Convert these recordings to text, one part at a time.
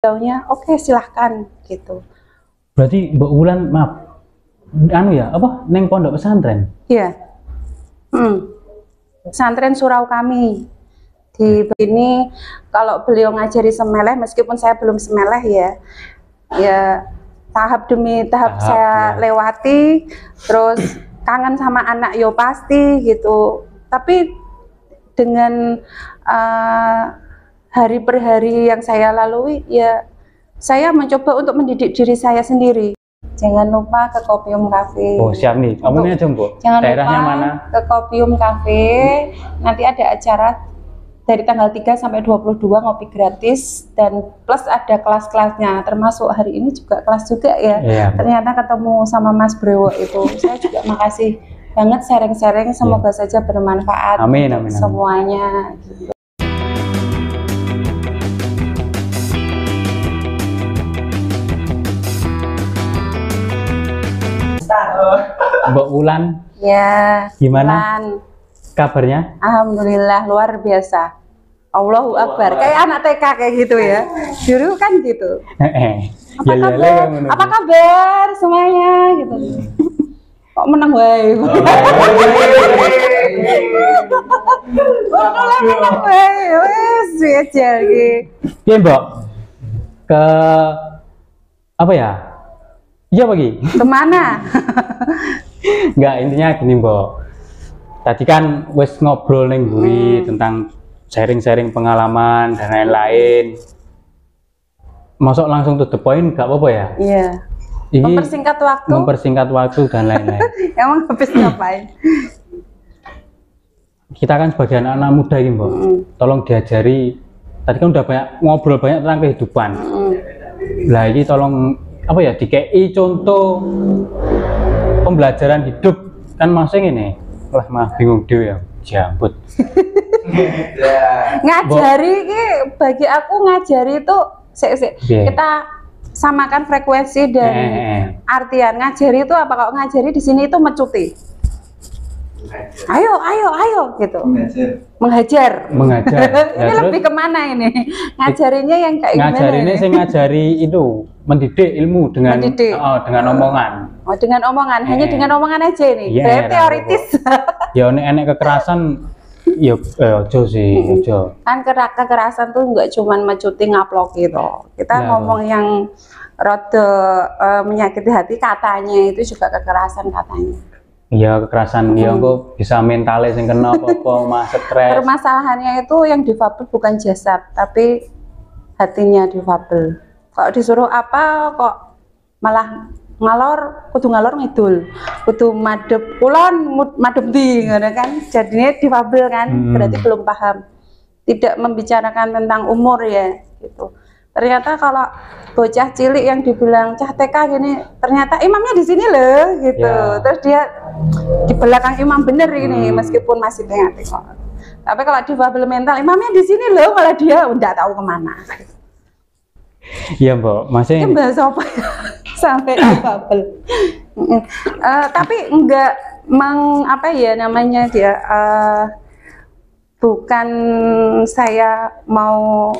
beliaunya oke, silahkan gitu. Berarti Mbak Wulan, maaf, anu ya, apa, neng pondok pesantren? Iya. Pesantren surau kami. Di sini kalau beliau ngajari semeleh, meskipun saya belum semeleh ya tahap demi tahap saya lewati, terus kangen sama anak yo pasti gitu. Tapi dengan hari per hari yang saya lalui, ya saya mencoba untuk mendidik diri saya sendiri. Jangan lupa ke Kopium Cafe. Oh siap nih, omongnya aja Mbak. Jangan Daerahnya lupa mana? ke Kopium Cafe. Nanti ada acara dari tanggal 3 sampai 22 ngopi gratis, dan plus ada kelas-kelasnya, termasuk hari ini juga kelas juga ya. Iya, ternyata ketemu sama Mas Brewo itu. Saya juga makasih banget sharing-sharing, semoga saja bermanfaat amin, untuk amin, semuanya gitu. Mbak Wulan, Ya, gimana Wulan. kabarnya? Alhamdulillah luar biasa. Allahu Akbar, kayak anak TK kayak gitu ya. Dulu kan gitu. Apa kabar? Apa kabar semuanya gitu. Kok menang wae. Kok menang wae. Wes aja iki. Iya, Mbak. Ke apa ya? Iya pagi. Kemana? Enggak, intinya gini, Mbak. Tadi kan wes ngobrol neng buri tentang sharing-sharing pengalaman dan lain-lain. Masuk langsung to the point, nggak apa-apa ya? Iya. Ini mempersingkat waktu dan lain-lain. Emang habis ngapain? Kita kan sebagai anak-anak muda ini, Mbak, tolong diajari. Tadi kan udah banyak ngobrol banyak tentang kehidupan. Lah ini tolong apa ya, dikei contoh pembelajaran hidup kan masing ini. Wah, mah bingung dewe ya, jambut. Ngajari ini bagi aku ngajari itu kita samakan frekuensi dan artian. Ngajari itu apa? Kalau ngajari di sini itu mencuti. Ayo gitu. Menghajar. Ini ya, lebih kemana ini? Ngajarinya yang kayak gimana? Ngajarinya saya ngajari itu mendidik ilmu dengan dengan omongan. Oh, dengan omongan, hanya dengan omongan aja ini. Berarti teoritis. Ya enek kekerasan. Ya ojo sih, ojo. Kan kekerasan tuh nggak cuman mencuti ngaplok gitu. Kita ngomong yang rada menyakiti hati, katanya itu juga kekerasan katanya. Iya, kekerasan ya kok bisa mentalnya sing kena apa mas stres. Permasalahannya itu yang difabel bukan jasad, tapi hatinya difabel. Kalau disuruh apa kok malah ngalor, kudu ngalor ngidul, kudu madep kulon, madep di, kan? Jadinya difabel kan, berarti belum paham, tidak membicarakan tentang umur ya, gitu. Ternyata kalau bocah cilik yang dibilang cah TK gini, ternyata imamnya di sini loh, gitu. Terus dia di belakang imam bener ini, meskipun masih tengah-tengah. Tapi kalau difabel mental, imamnya di sini loh, malah dia udah tahu kemana. Iya, Mbak, masih. Ini bahasa apa ya? Sampai difabel. Tapi enggak apa ya namanya dia, bukan saya mau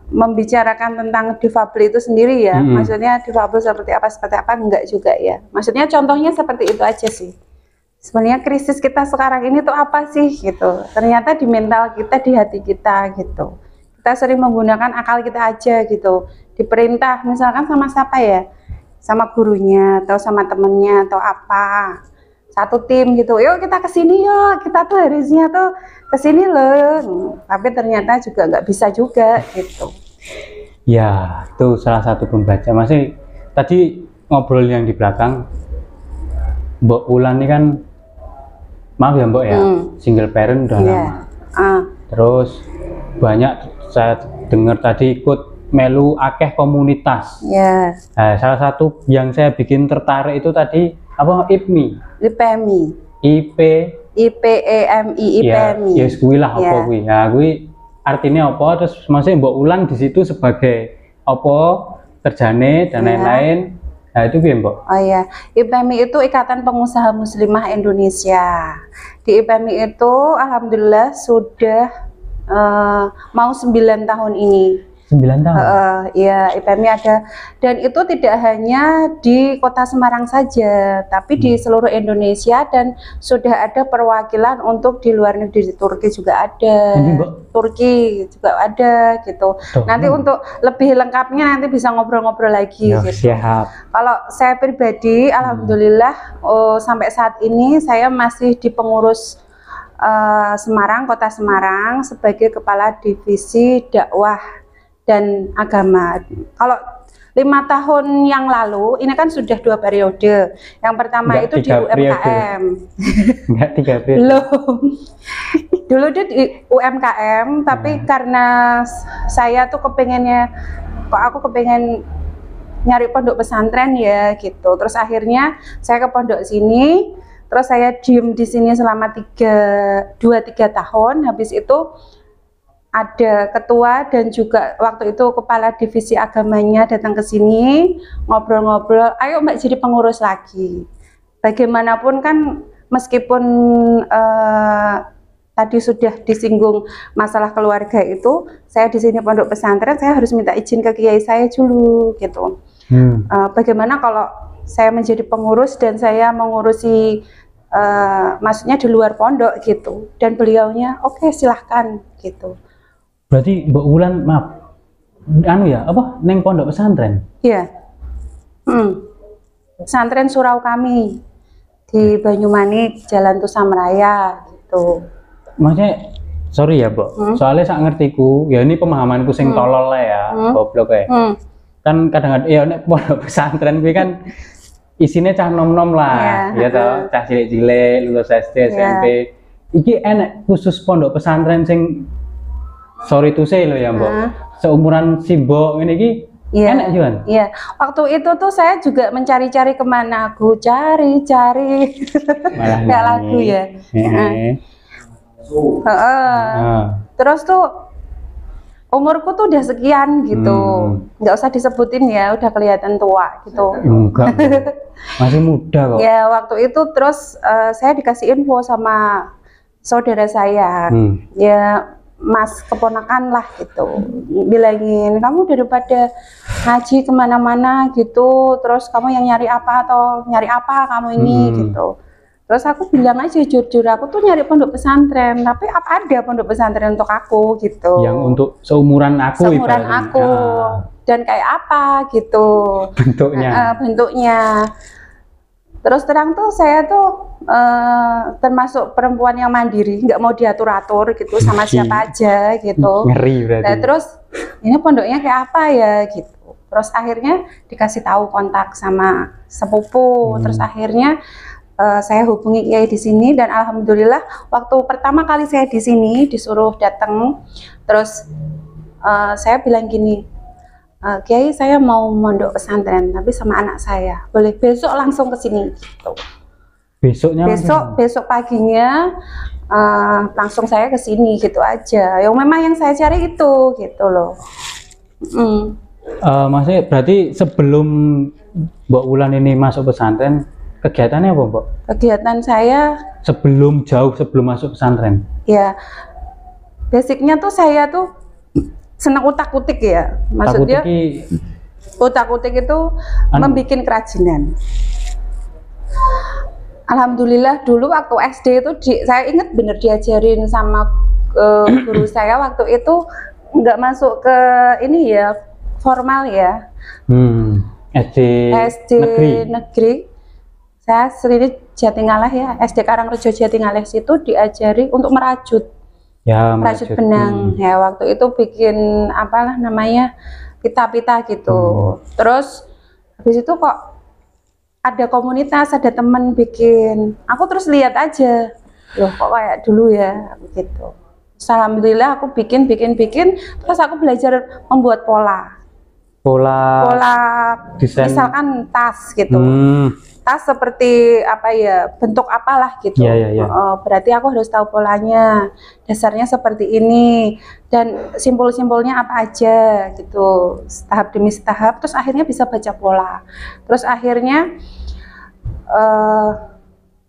membicarakan tentang difabel itu sendiri ya. Maksudnya difabel seperti apa enggak juga ya. Maksudnya contohnya seperti itu aja sih. Sebenarnya krisis kita sekarang ini tuh apa sih gitu. Ternyata di mental kita, di hati kita gitu. Kita sering menggunakan akal kita aja gitu. Diperintah misalkan sama siapa ya? Sama gurunya atau sama temennya atau apa. Satu tim gitu, yuk kita kesini yuk, kita tuh harusnya tuh kesini loh, tapi ternyata juga nggak bisa juga gitu. Ya, itu salah satu pembaca. Masih tadi ngobrol yang di belakang, Mbak Wulan ini kan, maaf ya Mbak ya, single parent udah lama. Terus banyak saya dengar tadi ikut melu akeh komunitas. Nah, salah satu yang saya bikin tertarik itu tadi apa IPMI. IPEMI. Ya, kuwi lah apa kuwi. Nah, kuwi artinya apa? Terus masih Mbak Wulan di situ sebagai apa kerjane dan lain-lain. Nah, itu piye, Mbak? Oh iya, IPEMI itu Ikatan Pengusaha Muslimah Indonesia. Di IPEMI itu alhamdulillah sudah mau 9 tahun ini. 9 tahun. Iya, IPMI ada, dan itu tidak hanya di Kota Semarang saja, tapi di seluruh Indonesia, dan sudah ada perwakilan untuk di luar negeri, di Turki juga ada. Ini, Mbak? Turki juga ada gitu. Tuh. Nanti untuk lebih lengkapnya nanti bisa ngobrol-ngobrol lagi Ya, gitu. siap. Kalau saya pribadi, alhamdulillah sampai saat ini saya masih di pengurus Semarang, Kota Semarang sebagai Kepala Divisi Dakwah dan Agama. Kalau 5 tahun yang lalu, ini kan sudah 2 periode. Yang pertama Enggak, itu di 3 UMKM. Enggak 3 periode. Belum. Dulu dia di UMKM, tapi karena saya tuh kepengennya, kok aku kepengen nyari pondok pesantren ya gitu. Terus akhirnya saya ke pondok sini, terus saya diem di sini selama 2-3 tahun. Habis itu ada ketua dan juga waktu itu kepala divisi agamanya datang ke sini, ngobrol-ngobrol, ayo Mbak jadi pengurus lagi. Bagaimanapun kan meskipun tadi sudah disinggung masalah keluarga itu, saya di sini pondok pesantren, saya harus minta izin ke kiai saya dulu gitu. Bagaimana kalau saya menjadi pengurus dan saya mengurusi maksudnya di luar pondok gitu, dan beliaunya oke, silahkan gitu. Berarti Mbak Wulan, maaf, anu ya, apa, neng pondok pesantren? Iya. Pesantren surau kami di Banyumanik, Jalan Tusamraya gitu. Maksudnya, sorry ya, Mbak, soalnya sak ngertiku, ya ini pemahamanku sing tolol lah ya, goblok ya. Kan kadang-kadang, ya nek pondok pesantren kuwi kan isinya cah nom-nom lah, ya toh, cah cilik-cilik, lulus SD, SMP. Iki enek khusus pondok pesantren sing sorry to say loh ya Mbak, seumuran si Mbok ini ki enak juga. Iya, waktu itu tuh saya juga mencari-cari kemana, aku cari-cari, nggak lagu ya. Terus tuh umurku tuh udah sekian gitu, nggak usah disebutin ya, udah kelihatan tua gitu. Enggak, masih muda kok. Ya waktu itu terus saya dikasih info sama saudara saya, ya Mas keponakan lah gitu, bilangin kamu daripada ngaji kemana-mana gitu, terus kamu yang nyari apa atau nyari apa kamu ini gitu. Terus aku bilang aja jujur, aku tuh nyari pondok pesantren, tapi apa ada pondok pesantren untuk aku gitu. Yang untuk seumuran aku. Seumuran aku, dan kayak apa gitu. Bentuknya. Bentuknya. Terus terang tuh saya tuh termasuk perempuan yang mandiri, nggak mau diatur-atur gitu sama siapa aja gitu. Ngeri berarti. Nah, terus ini pondoknya kayak apa ya gitu. Terus akhirnya dikasih tahu kontak sama sepupu. Terus akhirnya saya hubungi kiai di sini, dan alhamdulillah waktu pertama kali saya di sini disuruh datang, terus saya bilang gini, Kiai saya mau mondok pesantren tapi sama anak saya, boleh besok langsung ke sini gitu. Besok paginya langsung saya ke sini gitu aja. Yang memang yang saya cari itu gitu loh. Maksudnya berarti sebelum Mbak Wulan ini masuk pesantren, kegiatannya apa Mbak? Kegiatan saya sebelum masuk pesantren? Ya, basicnya tuh saya tuh senang utak-utik ya, maksudnya utak-utik itu membuat kerajinan. Alhamdulillah dulu waktu SD itu saya ingat bener diajarin sama guru saya waktu itu, nggak masuk ke ini ya formal ya, SD negeri. Saya sendiri Jatingaleh ya, SD Karangrejo Jatingaleh situ diajari untuk merajut. Ya, merajut benang. Ya waktu itu bikin apalah namanya, pita-pita gitu. Terus habis itu kok ada komunitas, ada temen bikin. Aku terus lihat aja, loh kok kayak dulu ya, gitu. Alhamdulillah aku bikin. Terus aku belajar membuat pola desain. Misalkan tas gitu. Tas seperti apa ya, bentuk apalah gitu. Berarti aku harus tahu polanya, dasarnya seperti ini, dan simpul-simpulnya apa aja gitu, tahap demi tahap. Terus akhirnya bisa baca pola. Terus akhirnya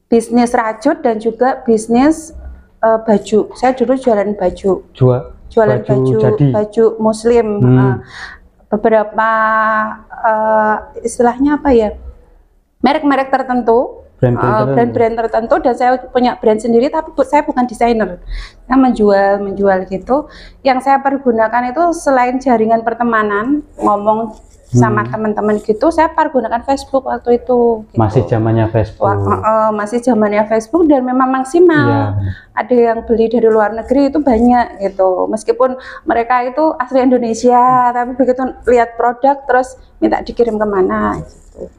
bisnis rajut dan juga bisnis baju. Saya dulu jualan baju. jualan jadi. baju muslim. Beberapa istilahnya apa ya, merek-merek tertentu, brand-brand tertentu, dan saya punya brand sendiri, tapi saya bukan desainer. Saya menjual gitu. Yang saya pergunakan itu selain jaringan pertemanan, ngomong sama teman-teman gitu, saya pergunakan Facebook waktu itu. Gitu. Masih zamannya Facebook. Masih zamannya Facebook, dan memang maksimal. Ada yang beli dari luar negeri itu banyak gitu. Meskipun mereka itu asli Indonesia, tapi begitu lihat produk terus minta dikirim kemana. Gitu.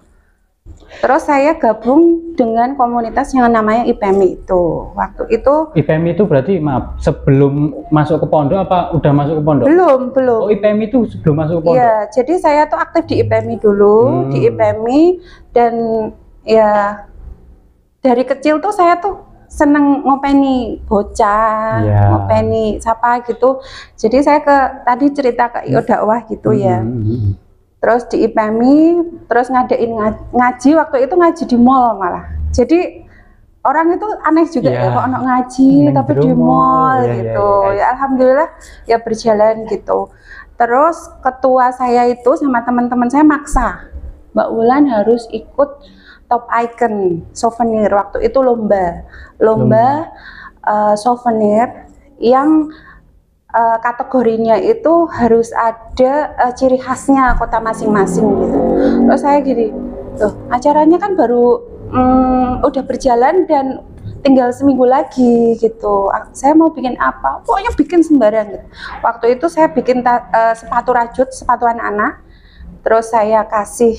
Terus saya gabung dengan komunitas yang namanya IPMI itu. Waktu itu IPMI itu berarti maaf, sebelum masuk ke pondok apa udah masuk ke pondok? Belum. Oh, IPMI itu sebelum masuk ke pondok? Iya, jadi saya tuh aktif di IPMI dulu, di IPMI, dan ya dari kecil tuh saya tuh seneng ngopeni bocah, ngopeni siapa gitu. Jadi saya tadi cerita ke IO dakwah gitu ya. Terus di IPMI, terus ngadain ngaji, waktu itu ngaji di mall malah. Jadi orang itu aneh juga ya, kok anak ngaji tapi di mall gitu. Ya alhamdulillah ya berjalan gitu. Terus ketua saya itu sama teman-teman saya maksa, Mbak Wulan harus ikut Top Icon souvenir. Waktu itu lomba souvenir yang kategorinya itu harus ada ciri khasnya kota masing-masing gitu. Terus saya gini, loh acaranya kan baru udah berjalan dan tinggal seminggu lagi gitu. Saya mau bikin apa? Pokoknya bikin sembarang gitu. Waktu itu saya bikin sepatu rajut, sepatu anak-anak. Terus saya kasih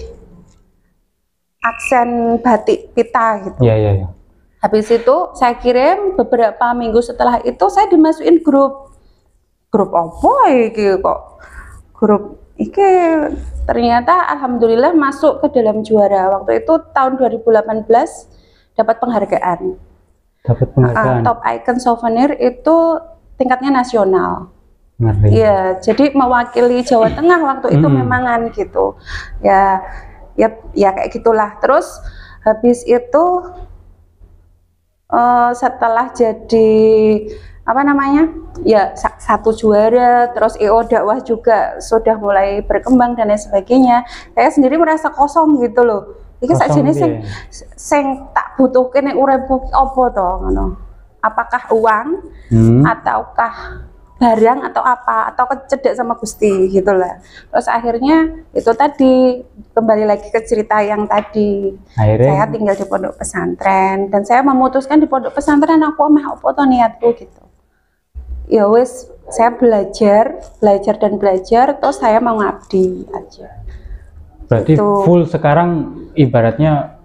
aksen batik pita gitu. Iya. Habis itu saya kirim, beberapa minggu setelah itu saya dimasukin grup apa iki kok, grup iki ternyata alhamdulillah masuk ke dalam juara. Waktu itu tahun 2018 dapat penghargaan. Top Icon souvenir itu tingkatnya nasional. Iya, jadi mewakili Jawa Tengah waktu itu memangan gitu. Ya kayak gitulah. Terus habis itu setelah jadi apa namanya ya satu juara, terus IO dakwah juga sudah mulai berkembang dan lain sebagainya. Saya sendiri merasa kosong gitu loh. Iki sakjane sing tak butuhke nek uripku apa to ngono. Apakah uang ataukah barang atau apa, atau kecedek sama Gusti gitulah. Terus akhirnya itu tadi kembali lagi ke cerita yang tadi. Saya tinggal di pondok pesantren dan saya memutuskan di pondok pesantren aku mah apa to niatku gitu. Ya wes, saya belajar terus saya mau ngabdi aja. Berarti gitu. Full sekarang ibaratnya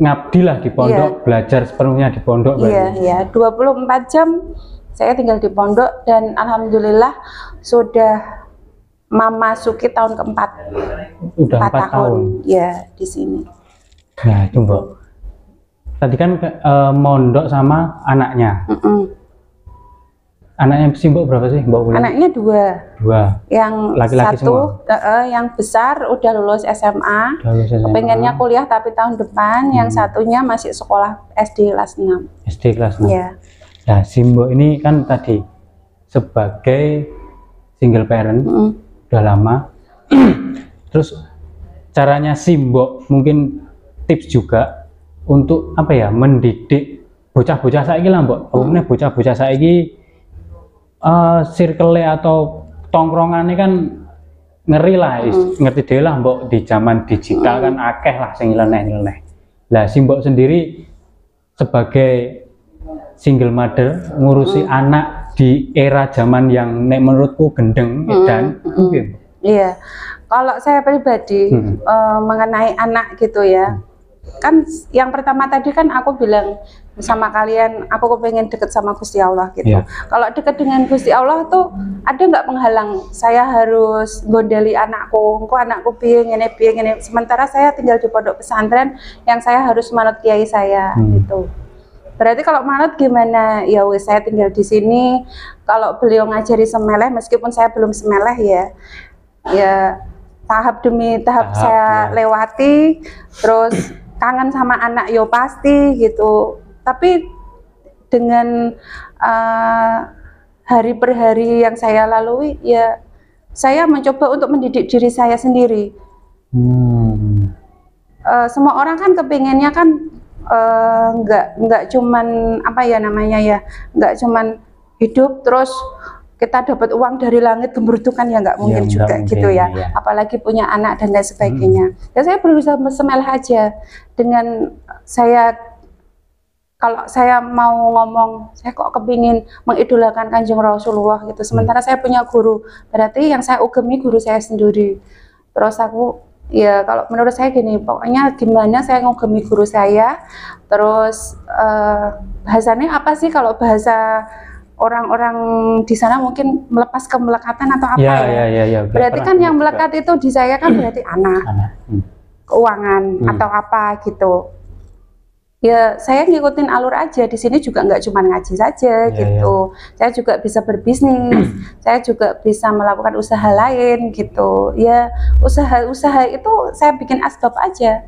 ngabdi lah di pondok, belajar sepenuhnya di pondok. Iya, 24 jam saya tinggal di pondok dan alhamdulillah sudah memasuki tahun keempat. Udah 4 tahun. Ya, di sini. Nah, itu Mbak. Tadi kan mondok sama anaknya. Anaknya si Mbak berapa sih Mbak Wulan? Anaknya dua. Yang laki-laki satu, yang besar udah lulus SMA. Pengennya kuliah tapi tahun depan. Yang satunya masih sekolah SD kelas 6. SD kelas 6. Ya. Nah, si Mbak ini kan tadi sebagai single parent udah lama. Terus caranya si Mbak mungkin tips juga untuk apa ya, mendidik bocah-bocah saiki lah Mbak. Umumnya bocah-bocah saiki circle atau tongkrongannya kan ngeri lah, ngerti deh lah Mbak, di zaman digital kan akeh lah sing nyeleneh. Lah si Mbak sendiri sebagai single mother ngurusi anak di era zaman yang nek menurutku gendeng dan iya. Kalau saya pribadi mengenai anak gitu ya, kan yang pertama tadi kan aku bilang sama kalian aku kepengen deket sama Gusti Allah gitu. Kalau deket dengan Gusti Allah tuh ada nggak penghalang saya harus gondeli anakku, anakku piye ngene. Sementara saya tinggal di pondok pesantren yang saya harus manut kiai saya gitu. Berarti kalau manut gimana? Ya wis, saya tinggal di sini. Kalau beliau ngajari semeleh, meskipun saya belum semeleh ya tahap demi tahap saya lewati. Terus kangen sama anak yo pasti gitu. Tapi dengan hari per hari yang saya lalui, ya saya mencoba untuk mendidik diri saya sendiri. Semua orang kan kepinginnya kan nggak cuman apa ya namanya ya, nggak cuman hidup terus kita dapat uang dari langit gemburutukan, ya nggak mungkin juga gitu ya. Apalagi punya anak dan lain sebagainya. Ya saya berusaha semelah aja dengan saya. Kalau saya mau ngomong, saya kok kepingin mengidolakan Kanjeng Rasulullah gitu. Sementara saya punya guru, berarti yang saya ugemi guru saya sendiri. Terus aku, ya kalau menurut saya gini, pokoknya gimana saya ngugemi guru saya. Terus bahasanya apa sih, kalau bahasa orang-orang di sana mungkin melepas kemelekatan atau apa ya. Berarti kan yang melekat itu di saya kan berarti anak, keuangan atau apa gitu. Ya saya ngikutin alur aja, di sini juga nggak cuma ngaji saja gitu. Saya juga bisa berbisnis, saya juga bisa melakukan usaha lain gitu. Ya usaha itu saya bikin asbab aja,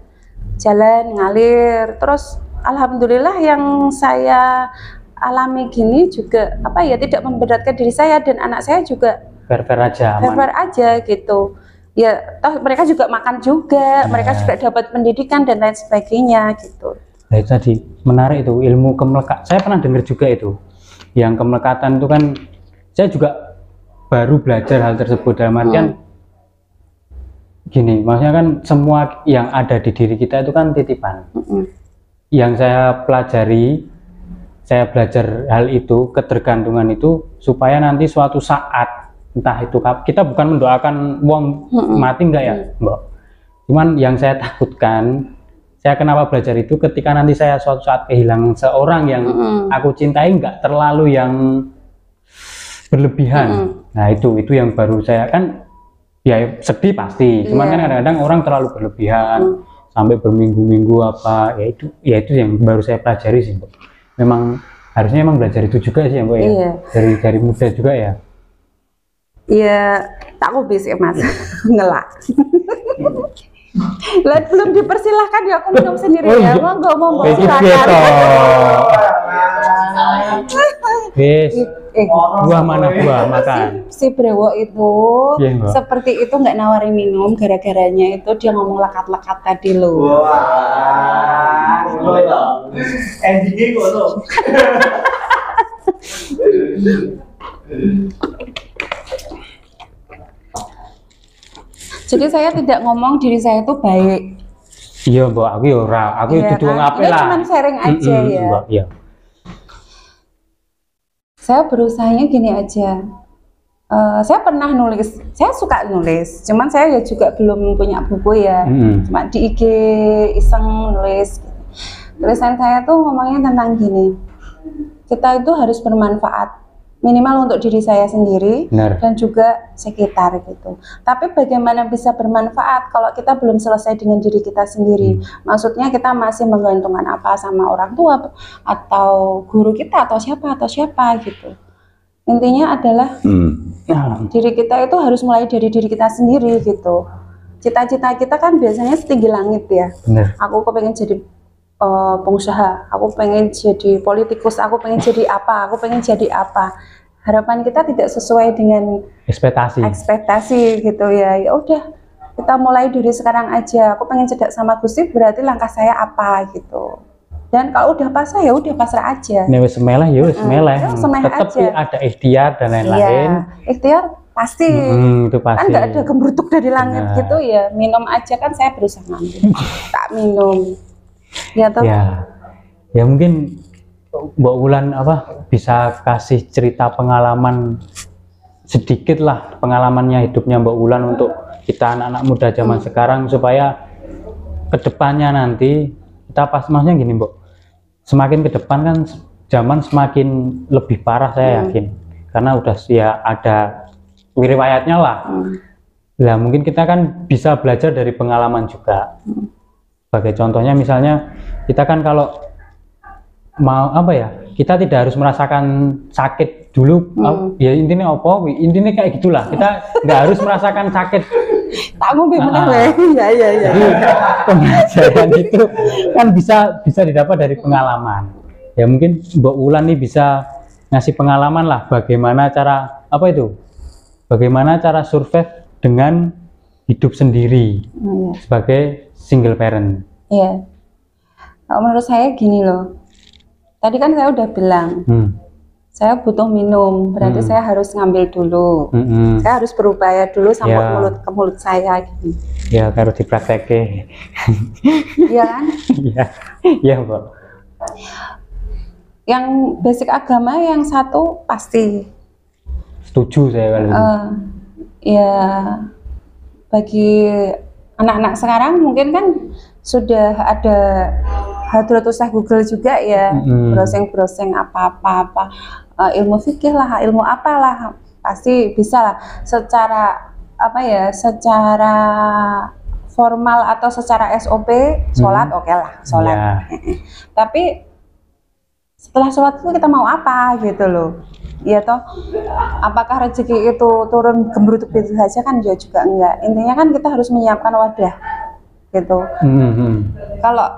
jalan ngalir. Terus alhamdulillah yang saya alami gini juga apa ya, tidak memberatkan diri saya dan anak saya juga fair-fair aja, fair-fair aja gitu. Ya toh mereka juga makan juga, mereka juga dapat pendidikan dan lain sebagainya gitu. Nah itu tadi menarik itu, ilmu kemelekatan. Saya pernah dengar juga itu, yang kemelekatan itu kan saya juga baru belajar hal tersebut. Dalam artian gini, maksudnya kan semua yang ada di diri kita itu kan titipan. Yang saya pelajari, saya belajar hal itu, ketergantungan itu, supaya nanti suatu saat, entah itu kita bukan mendoakan uang mati enggak ya Mbak, cuman yang saya takutkan, saya kenapa belajar itu, ketika nanti saya suatu saat kehilangan seorang yang aku cintai, nggak terlalu yang berlebihan. Nah itu yang baru saya kan, ya sedih pasti, cuman kan kadang-kadang orang terlalu berlebihan sampai berminggu-minggu apa, ya itu yang baru saya pelajari sih Mbak. Memang harusnya belajar itu juga sih ya Mbak ya, dari muda juga ya. Iya, tak habis ya Mas, ngelak. Lihat belum dipersilahkan ya, aku minum sendiri ya. Monggo silakan. Wis. Buah mana buah makan. Si Brewo itu seperti itu nggak nawarin minum, gara-garanya itu dia ngomong lekat-lekat tadi loh. Wah, endingnya kok lo. Jadi saya tidak ngomong diri saya itu baik. Iya Mbak, aku itu dua ngapain lah. Cuma sharing aja ya. Mbak, iya. Saya berusahanya gini aja. Saya pernah nulis, saya suka nulis. Cuman saya ya juga belum punya buku ya. Cuma di IG iseng nulis. Tulisan saya tuh ngomongnya tentang gini. Kita itu harus bermanfaat. Minimal untuk diri saya sendiri dan juga sekitar gitu. Tapi bagaimana bisa bermanfaat kalau kita belum selesai dengan diri kita sendiri? Maksudnya kita masih menggantungkan apa sama orang tua atau guru kita atau siapa gitu. Intinya adalah diri kita itu harus mulai dari diri kita sendiri gitu. Cita-cita kita kan biasanya setinggi langit ya. Aku kepengen jadi pengusaha, aku pengen jadi politikus, aku pengen jadi apa, harapan kita tidak sesuai dengan ekspektasi gitu ya. Ya udah, kita mulai dari sekarang aja. Aku pengen cedak sama Gusti, berarti langkah saya apa gitu. Dan kalau udah pasrah ya udah pasrah aja. Nih wis semelah ya wis semelah. Tetap ada ikhtiar dan lain-lain. Iya, ikhtiar pasti. Itu pasti. Kan nggak ada gemburutuk dari langit gitu ya. Minum aja kan, saya berusaha ngambil. Tak minum. Ya, ya mungkin Mbak Wulan bisa kasih cerita pengalaman sedikit lah, pengalamannya hidupnya Mbak Wulan untuk kita anak-anak muda zaman sekarang, supaya kedepannya nanti kita maksudnya gini Mbak, semakin ke depan kan zaman semakin lebih parah saya yakin, karena udah ya ada riwayatnya lah. Nah mungkin kita kan bisa belajar dari pengalaman juga. Sebagai contohnya misalnya kita kan kalau mau kita tidak harus merasakan sakit dulu, ya intinya intinya kayak gitulah, kita nggak harus merasakan sakit. Tak mau bener ya. Jadi pembelajaran itu kan bisa didapat dari pengalaman. Ya mungkin Mbak Wulan nih bisa ngasih pengalaman lah bagaimana cara apa itu? Bagaimana cara survive dengan hidup sendiri sebagai single parent. Iya. Kalau menurut saya gini loh. Tadi kan saya udah bilang, saya butuh minum, berarti saya harus ngambil dulu. Saya harus berupaya dulu sampai mulut ke mulut saya gitu. Ya, harus dipraktekin. Iya kan? Iya. Iya, Mbak. Yang basic agama yang satu pasti. Setuju saya kalau itu. Ya, bagi anak-anak sekarang mungkin kan sudah ada hadratus Google juga ya, browsing apa-apa, ilmu fikih lah, ilmu apalah, pasti bisa lah. Secara apa ya, secara formal atau secara SOP sholat oke lah, sholat. Tapi setelah sholat itu kita mau apa gitu loh. Ya toh, apakah rezeki itu turun gemeruduk begitu saja kan juga enggak. Intinya kan kita harus menyiapkan wadah gitu. Kalau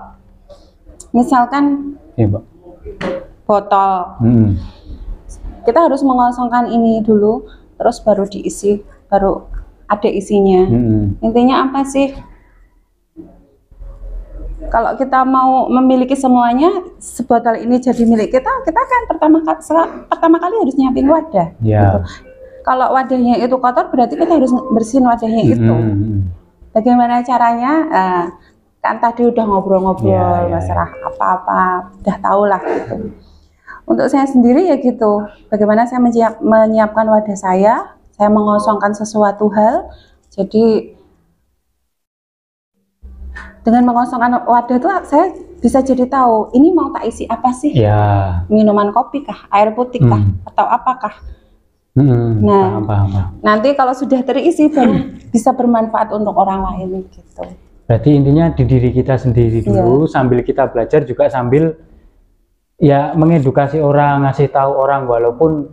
misalkan botol, kita harus mengosongkan ini dulu, terus baru diisi, baru ada isinya. Intinya apa sih? Kalau kita mau memiliki semuanya, sebotol ini jadi milik kita, kita kan pertama kali harus nyiapin wadah. Gitu. Kalau wadahnya itu kotor, berarti kita harus bersihin wadahnya itu. Bagaimana caranya? Kan tadi udah ngobrol-ngobrol masalah apa-apa, udah tahu lah gitu. Untuk saya sendiri ya gitu, bagaimana saya menyiapkan wadah saya mengosongkan sesuatu hal, jadi dengan mengosongkan wadah itu saya bisa jadi tahu ini mau tak isi apa sih, minuman kopi kah, air putih kah, atau apakah. Nah, nanti kalau sudah terisi baru bisa bermanfaat untuk orang lain gitu. Berarti intinya di diri kita sendiri dulu, sambil kita belajar juga sambil ya mengedukasi orang, ngasih tahu orang, walaupun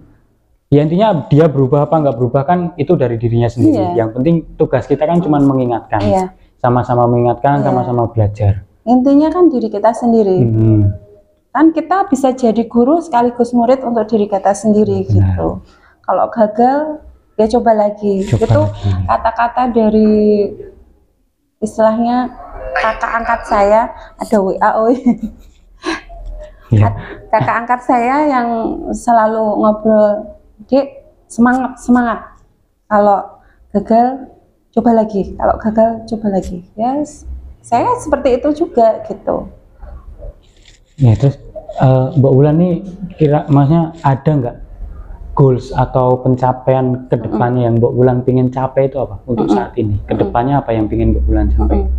ya intinya dia berubah apa nggak berubah kan itu dari dirinya sendiri. Yang penting tugas kita kan cuma mengingatkan. Sama-sama mengingatkan, sama-sama belajar. Intinya kan diri kita sendiri. Kan kita bisa jadi guru sekaligus murid untuk diri kita sendiri gitu. Kalau gagal, ya coba lagi. Itu kata-kata dari istilahnya kakak angkat saya, ada WA, kakak angkat saya yang selalu ngobrol, Dek, semangat. Kalau gagal, coba lagi, kalau gagal coba lagi. Saya seperti itu juga gitu. Ya terus Mbak Wulan nih maksudnya ada nggak goals atau pencapaian kedepannya yang Mbak Wulan pengen capai itu apa untuk saat ini? Kedepannya apa yang pengen Mbak Wulan capai?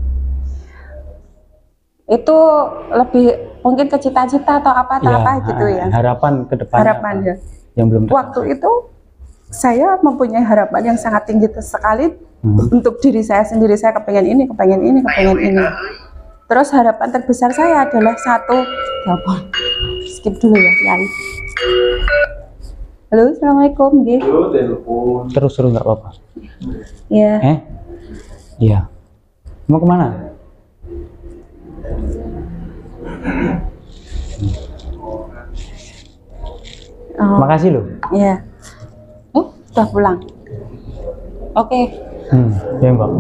Itu lebih mungkin ke cita-cita atau apa gitu ya. Harapan kedepannya. Harapan ya. Yang belum waktu itu saya mempunyai harapan yang sangat tinggi sekali. Untuk diri saya sendiri, saya kepengen ini. Terus harapan terbesar saya adalah satu, telepon. Skip dulu ya, Yai. Halo, assalamualaikum. Halo, telepon. Terus nggak apa-apa. Iya. Iya. Mau kemana? Makasih loh. Iya. Sudah pulang. Oke. Ya Mbak.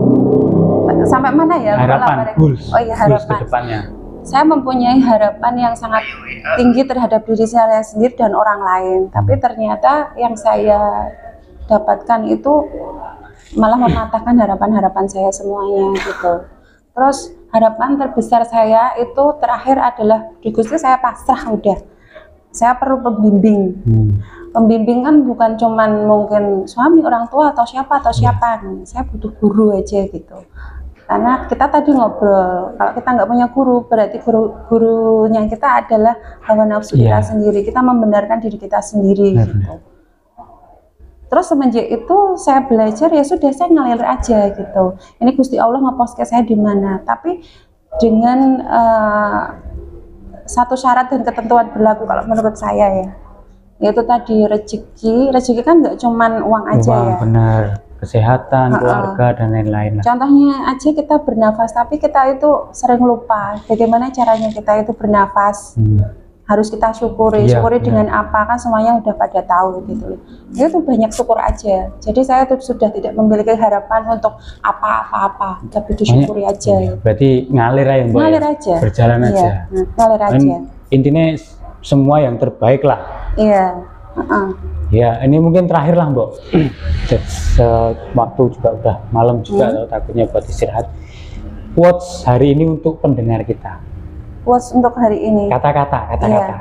Sampai mana ya? Harapan, goals. Harapan. Kedepannya. Saya mempunyai harapan yang sangat tinggi terhadap diri saya sendiri dan orang lain. Tapi ternyata yang saya dapatkan itu malah mematahkan harapan-harapan saya semuanya gitu. Terus harapan terbesar saya itu terakhir adalah di Gusti saya pasrah udah. Saya perlu pembimbing. Pembimbing kan bukan cuman mungkin suami, orang tua atau siapa. Saya butuh guru aja gitu. Karena kita tadi ngobrol, kalau kita nggak punya guru, berarti gurunya kita adalah hawa nafsu kita sendiri. Kita membenarkan diri kita sendiri gitu. Terus semenjak itu saya belajar ya sudah, saya ngalir aja gitu. Ini Gusti Allah ngepost ke saya di mana. Tapi dengan satu syarat dan ketentuan berlaku kalau menurut saya ya. Yaitu tadi rezeki kan nggak cuman uang aja ya. Benar, kesehatan, keluarga dan lain-lain. Contohnya aja kita bernafas, tapi kita itu sering lupa bagaimana caranya kita itu bernafas. harus kita syukuri. Iya, Syukuri benar. dengan apa, kan semuanya udah pada tahu gitu loh. Itu banyak syukur aja. Jadi saya tuh sudah tidak memiliki harapan untuk apa-apa, tapi disyukuri aja. Iya, berarti ngalir aja Mbak. Ngalir ya? aja. Berjalan Iya, aja. ngalir Dan aja. intinya semua yang terbaik lah. Iya. Ya, ini mungkin terakhir lah Mbak. Waktu juga udah malam juga, takutnya buat istirahat. Quotes hari ini untuk pendengar kita. Quotes untuk hari ini. Kata-kata Iya,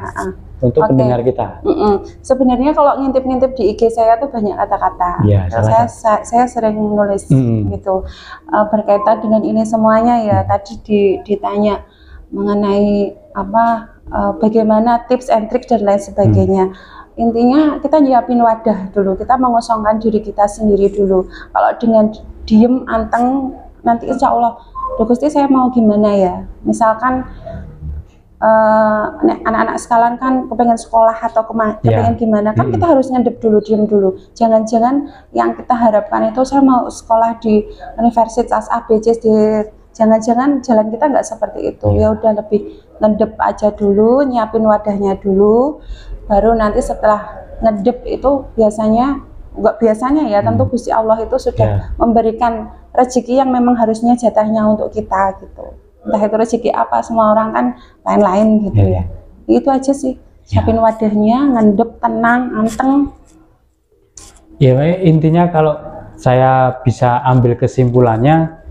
untuk Oke. pendengar kita. Sebenarnya kalau ngintip-ngintip di IG saya tuh banyak kata-kata. Iya, Saya sering nulis gitu berkaitan dengan ini semuanya ya. Tadi ditanya mengenai apa, bagaimana tips and trick dan lain sebagainya. Intinya kita nyiapin wadah dulu, kita mengosongkan diri kita sendiri dulu. Kalau dengan diem anteng, nanti insya Allah, "Duh Gusti, saya mau gimana ya?" Misalkan anak-anak sekalian kan kepengen sekolah atau kepengen gimana, kan kita harus ngadep dulu, diem dulu. Jangan-jangan yang kita harapkan itu saya mau sekolah di universitas ABC, jangan-jangan jalan kita nggak seperti itu. Ya udah, lebih ngedep aja dulu, nyiapin wadahnya dulu, baru nanti setelah ngedep itu biasanya, nggak biasanya ya, tentu Gusti Allah itu sudah memberikan rezeki yang memang harusnya jatahnya untuk kita gitu. Entah itu rezeki apa, semua orang kan lain-lain gitu ya. Itu aja sih, siapin wadahnya, ngendep, tenang, anteng. Ya, intinya kalau saya bisa ambil kesimpulannya,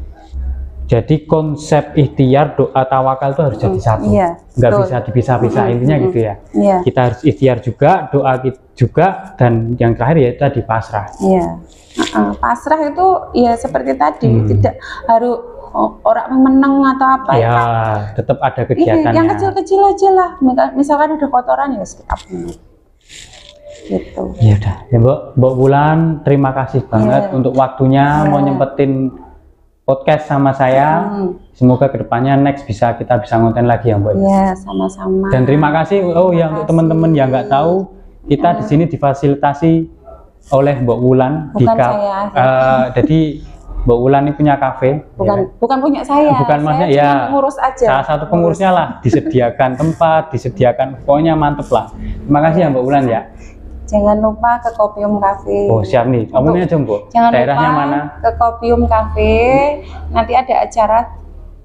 jadi konsep ikhtiar, doa, tawakal itu harus jadi satu. Nggak bisa dipisah-pisah, intinya gitu ya. Kita harus ikhtiar juga, doa juga, dan yang terakhir ya tadi pasrah. Pasrah itu ya seperti tadi, tidak harus orang menang atau apa ya, tetap ada kegiatannya. Yang kecil-kecil aja lah, misalkan ada kotoran ya skip up gitu. Ya udah, ya Mbak Wulan, terima kasih banget untuk waktunya mau nyempetin podcast sama saya. Semoga kedepannya next kita bisa ngonten lagi ya Mbak. Iya, sama-sama. Dan terima kasih untuk teman-teman yang nggak tahu, kita di sini difasilitasi oleh Mbak Wulan. Bukan saya. Jadi Mbak Wulan ini punya kafe. Bukan punya saya. Bukan maksudnya ya. Pengurus aja. Salah satu pengurusnya lah, disediakan tempat, disediakan, pokoknya mantep lah. Terima kasih ya Mbak Wulan ya. Jangan lupa ke Kopium Cafe. Oh siap nih, omongin aja Mbak. Jangan Daerahnya lupa mana? Ke Kopium Cafe. Nanti ada acara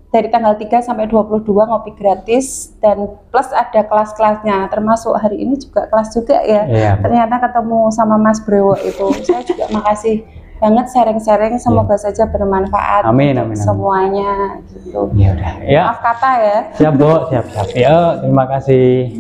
dari tanggal 3 sampai 22 ngopi gratis, dan plus ada kelas-kelasnya, termasuk hari ini juga kelas juga ya. Ternyata ketemu sama Mas Brewo itu. Saya juga makasih banget sharing-sharing, semoga saja bermanfaat untuk semuanya gitu. Ya udah. Ya. Maaf kata ya. Siap Bu, siap. Ya, terima kasih.